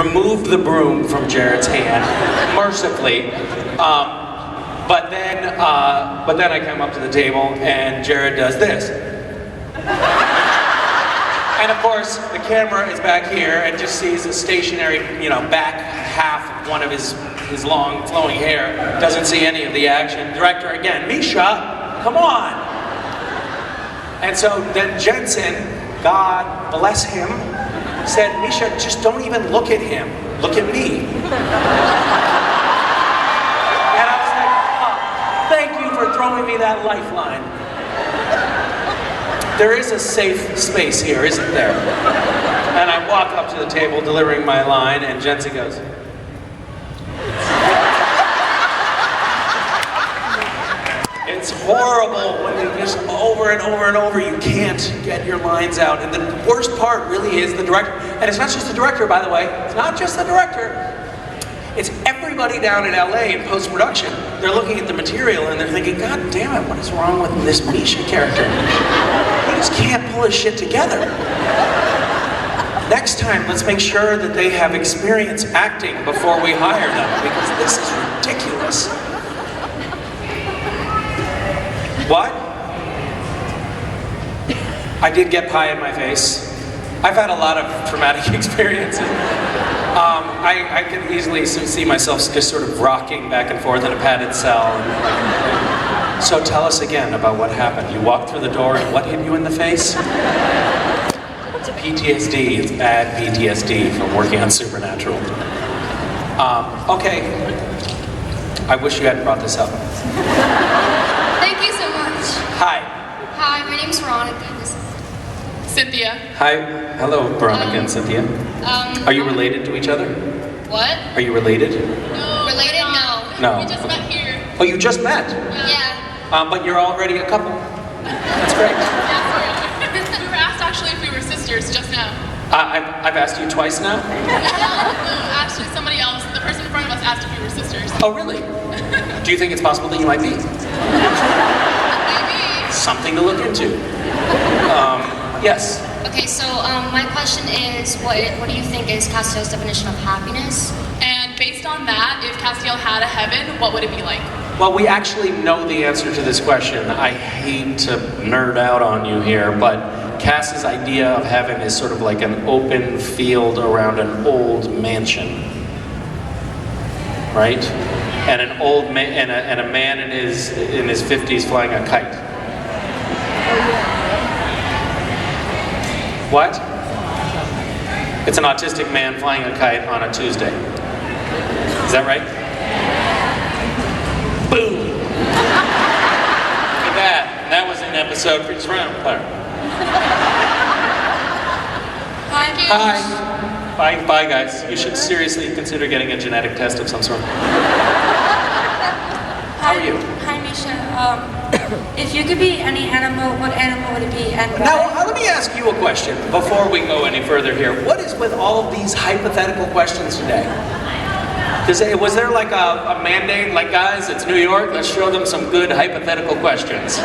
removed the broom from Jared's hand, mercifully. But then I come up to the table and Jared does this. And of course, the camera is back here and just sees a stationary, back half of one of his long flowing hair. Doesn't see any of the action. Director again, Misha, come on. And so then Jensen, God bless him, said, Misha, just don't even look at him. Look at me. And I was like, oh, thank you for throwing me that lifeline. There is a safe space here, isn't there? And I walk up to the table delivering my line, and Jensen goes, it's horrible when you just over and over and over, you can't get your lines out. And the worst part really is the director. And it's not just the director, by the way. It's not just the director. It's everybody down in LA in post-production. They're looking at the material and they're thinking, God damn it, what is wrong with this Misha character? He just can't pull his shit together. Next time, let's make sure that they have experience acting before we hire them, because this is ridiculous. What? I did get pie in my face. I've had a lot of traumatic experiences. I can easily see myself just sort of rocking back and forth in a padded cell. So tell us again about what happened. You walked through the door and what hit you in the face? It's PTSD. It's bad PTSD from working on Supernatural. Okay. I wish you hadn't brought this up. Thank you so much. Hi. Hi, my name's Veronica. This is Cynthia. Hi. Hello, Veronica and Cynthia. Are you related to each other? What? Are you related? No. Related? No. We just met here. Oh, you just met? Yeah. But you're already a couple. That's great. Yes, we are. We were asked actually if we were sisters just now. I've asked you twice now? No, actually somebody else, the person in front of us asked if we were sisters. Oh, really? Do you think it's possible that you might be? Maybe. Something to look into. Yes. Okay, so my question is, what do you think is Castiel's definition of happiness? And based on that, if Castiel had a heaven, what would it be like? Well, we actually know the answer to this question. I hate to nerd out on you here, but Cass's idea of heaven is sort of like an open field around an old mansion, right? And an old man and a man in his 50s flying a kite. What? It's an autistic man flying a kite on a Tuesday. Is that right? Boom! Look at that. That was an episode for Surround Player. Hi. Bye, guys. You should seriously consider getting a genetic test of some sort. How are you? Hi, Misha. If you could be any animal, what animal would it be and why? Now, let me ask you a question before we go any further here. What is with all of these hypothetical questions today? Was there like a mandate, like, guys, it's New York, let's show them some good hypothetical questions?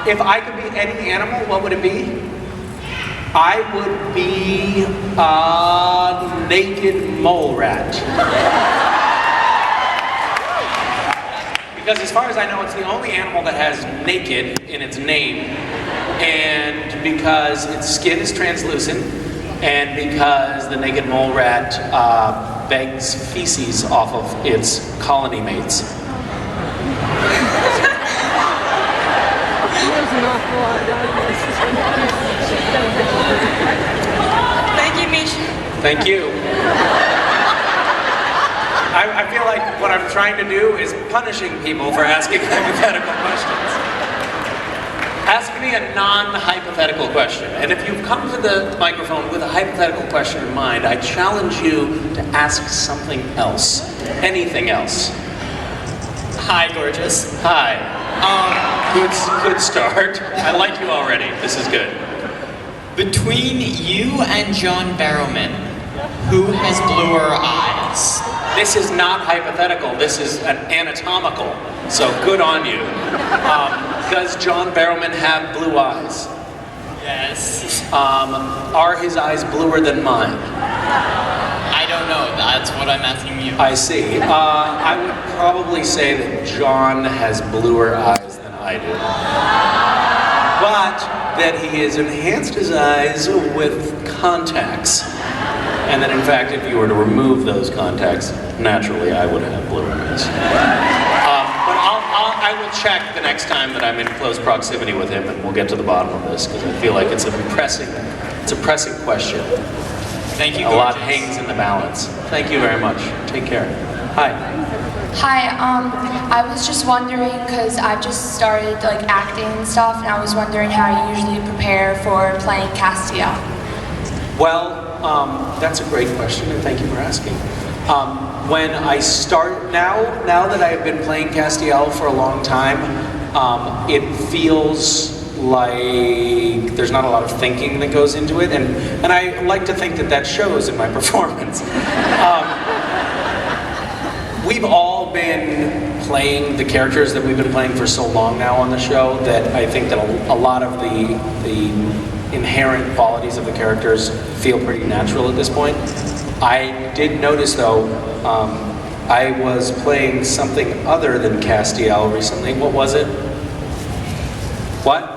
If I could be any animal, what would it be? I would be a naked mole rat. Because as far as I know, it's the only animal that has naked in its name. And because its skin is translucent, and because the naked mole rat begs feces off of its colony mates. Thank you, Misha. Thank you. I feel like what I'm trying to do is punishing people for asking hypothetical questions. Ask me a non-hypothetical question. And if you've come to the microphone with a hypothetical question in mind, I challenge you to ask something else. Anything else. Hi, gorgeous. Hi. Good start. I like you already. This is good. Between you and John Barrowman, who has bluer eyes? This is not hypothetical. This is an anatomical. So good on you. Does John Barrowman have blue eyes? Yes. Are his eyes bluer than mine? what I'm asking you. I see. I would probably say that John has bluer eyes than I do. But that he has enhanced his eyes with contacts. And that in fact, if you were to remove those contacts, naturally I would have bluer eyes. But I will check the next time that I'm in close proximity with him, and we'll get to the bottom of this, because I feel like it's a pressing question. Thank you, A lot gorgeous. hangs in the balance. Thank you very much. Take care. Hi. Hi, I was just wondering, because I've just started like acting and stuff, and I was wondering how you usually prepare for playing Castiel. Well, that's a great question, and thank you for asking. When I start, now that I've been playing Castiel for a long time, it feels like there's not a lot of thinking that goes into it, and I like to think that shows in my performance. We've all been playing the characters that we've been playing for so long now on the show that I think that a lot of the inherent qualities of the characters feel pretty natural at this point. I did notice though, I was playing something other than Castiel recently. What was it? What?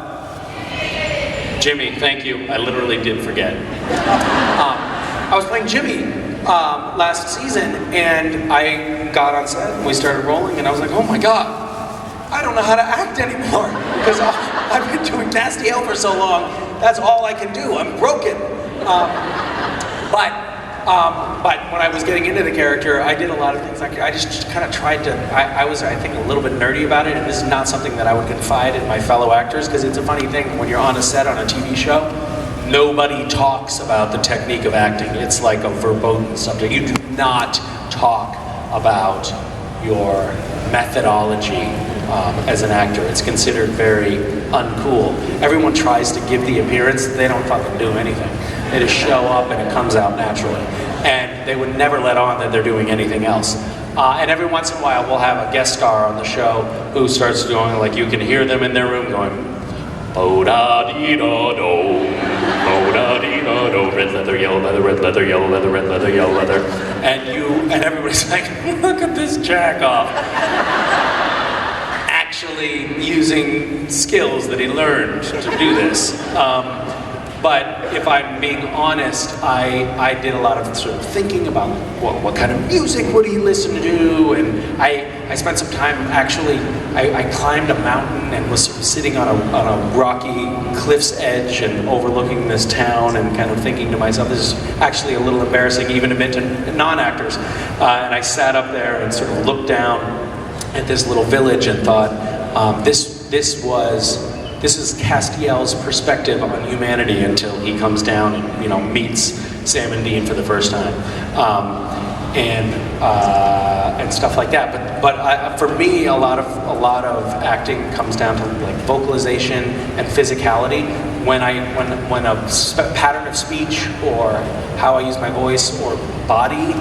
Jimmy, thank you. I literally did forget. I was playing Jimmy last season, and I got on set and we started rolling, and I was like, oh my god, I don't know how to act anymore because I've been doing Castiel for so long. That's all I can do. I'm broken. But when I was getting into the character, I did a lot of things. I just kind of tried to. I was, I think, a little bit nerdy about it, and this is not something that I would confide in my fellow actors, because it's a funny thing when you're on a set on a TV show. Nobody talks about the technique of acting. It's like a verboten subject. You do not talk about your methodology as an actor. It's considered very uncool. Everyone tries to give the appearance that they don't fucking do anything. They just show up and it comes out naturally. And they would never let on that they're doing anything else. And every once in a while we'll have a guest star on the show who starts doing, like, you can hear them in their room going, bo-da-dee-da-do, bo-da-dee-da-do, red leather, yellow leather, red leather, yellow leather, red leather, yellow leather. And everybody's like, look at this jack off. Actually using skills that he learned to do this. But if I'm being honest, I did a lot of sort of thinking about what kind of music would he listen to, and I spent some time actually, I climbed a mountain and was sort of sitting on a rocky cliff's edge and overlooking this town and kind of thinking to myself, this is actually a little embarrassing even a bit to non-actors. And I sat up there and sort of looked down at this little village and thought, this is Castiel's perspective on humanity until he comes down and meets Sam and Dean for the first time, and stuff like that. But for me, a lot of acting comes down to like vocalization and physicality. When a pattern of speech or how I use my voice or body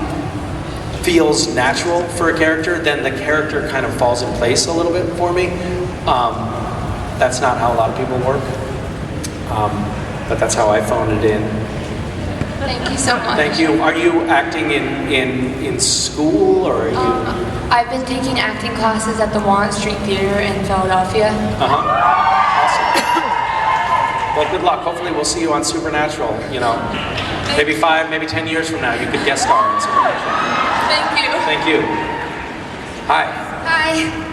feels natural for a character, then the character kind of falls in place a little bit for me. That's not how a lot of people work, but that's how I phoned it in. Thank you so much. Thank you. Are you acting in school, or are you? I've been taking acting classes at the Walnut Street Theater in Philadelphia. Awesome. Well, good luck. Hopefully we'll see you on Supernatural, maybe 5, maybe 10 years from now, you could guest star on Supernatural. Thank you. Thank you. Hi. Hi.